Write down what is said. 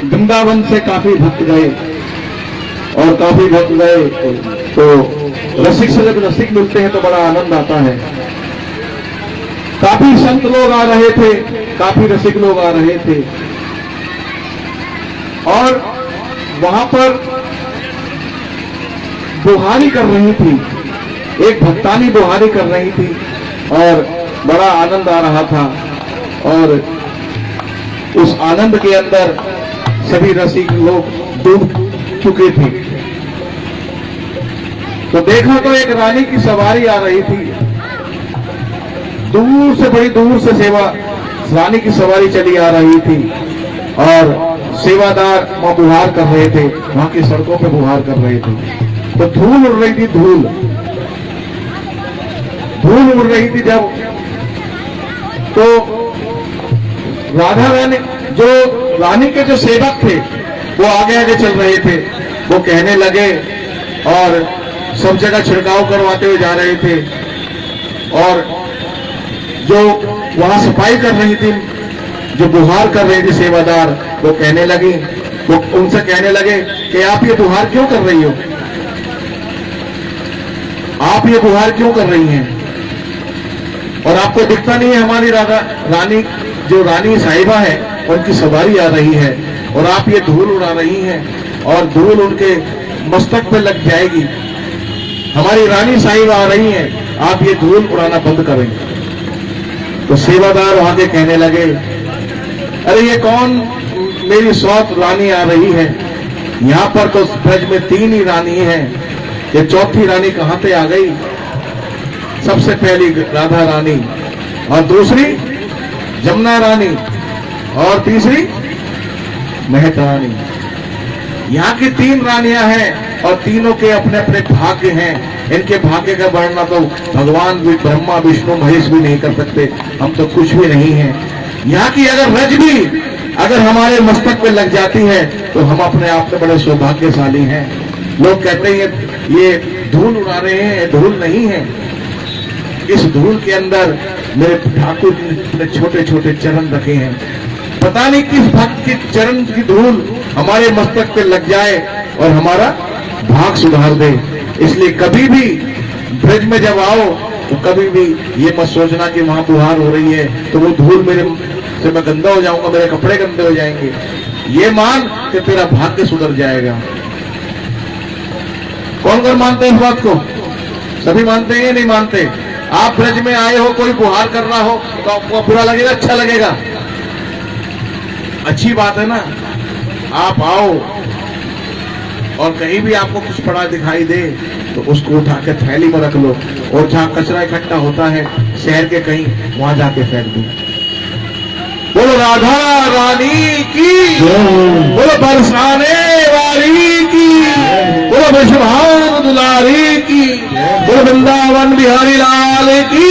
वृंदावन से काफी भक्त गए और काफी भक्त गए तो रसिक से जब रसिक मिलते हैं तो बड़ा आनंद आता है। काफी संत लोग आ रहे थे, काफी रसिक लोग आ रहे थे और वहां पर बुहारी कर रही थी, एक भक्तानी बुहारी कर रही थी और बड़ा आनंद आ रहा था। और उस आनंद के अंदर सभी रसिक लोग डूब चुके थे। तो देखा तो एक रानी की सवारी आ रही थी, दूर से, बड़ी दूर से सेवा रानी की सवारी चली आ रही थी और सेवादार वहां बुहार कर रहे थे, वहां की सड़कों पे बुहार कर रहे थे। तो धूल उड़ रही थी, धूल उड़ रही थी जब, तो राधा रानी, जो रानी के जो सेवक थे वो आगे आगे चल रहे थे, वो कहने लगे और सब जगह छिड़काव करवाते हुए जा रहे थे। और जो वहां सफाई कर रही थी, जो बुहार कर रही थी सेवादार, वो कहने लगी, वो उनसे कहने लगे कि आप ये बुहार क्यों कर रही हो, आप ये बुहार क्यों कर रही हैं, और आपको दिखता नहीं है हमारी राधा रानी, जो रानी साहिबा है उनकी सवारी आ रही है और आप ये धूल उड़ा रही हैं और धूल उनके मस्तक पे लग जाएगी, हमारी रानी साहिबा आ रही हैं, आप ये धूल उड़ाना बंद करें। तो सेवादार वहां के कहने लगे, अरे ये कौन मेरी सौत रानी आ रही है, यहां पर तो ब्रज में 3 ही रानी हैं, ये चौथी रानी कहां से आ गई। सबसे पहली राधा रानी और दूसरी जमुना रानी और तीसरी मेहता रानी, यहाँ की 3 रानियां हैं और तीनों के अपने अपने भाग्य हैं। इनके भाग्य का वर्णन तो भगवान भी, ब्रह्मा विष्णु महेश भी नहीं कर सकते, हम तो कुछ भी नहीं हैं। यहाँ की अगर रज भी अगर हमारे मस्तक पे लग जाती है तो हम अपने आप में बड़े सौभाग्यशाली हैं। लोग कहते हैं ये धूल उड़ा रहे हैं, धूल नहीं है, इस धूल के अंदर मेरे ठाकुर ने छोटे छोटे चरण रखे हैं। पता नहीं किस भक्त के चरण की धूल हमारे मस्तक पे लग जाए और हमारा भाग सुधार दे। इसलिए कभी भी ब्रज में जब आओ तो कभी भी ये मत सोचना कि वहां बुहार हो रही है तो वो धूल मेरे से मैं गंदा हो जाऊंगा, मेरे कपड़े गंदे हो जाएंगे। ये मान कि तेरा भाग्य सुधर जाएगा। कौन कौन मानते हैं इस बात को? सभी मानते हैं या नहीं मानते? आप ब्रज में आए हो, कोई बुहार कर रहा हो तो आपको बुरा लगेगा, अच्छा लगेगा? अच्छी बात है ना। आप आओ और कहीं भी आपको कुछ पड़ा दिखाई दे तो उसको उठा के थैली में रख लो और जहां कचरा इकट्ठा होता है शहर के कहीं, वहां जाके फेंक दो। बोलो राधा रानी की, बोलो बरसाने वाली की, बोलो विश्वभानु दुलारी की, बोलो वृंदावन बिहारी लाल की।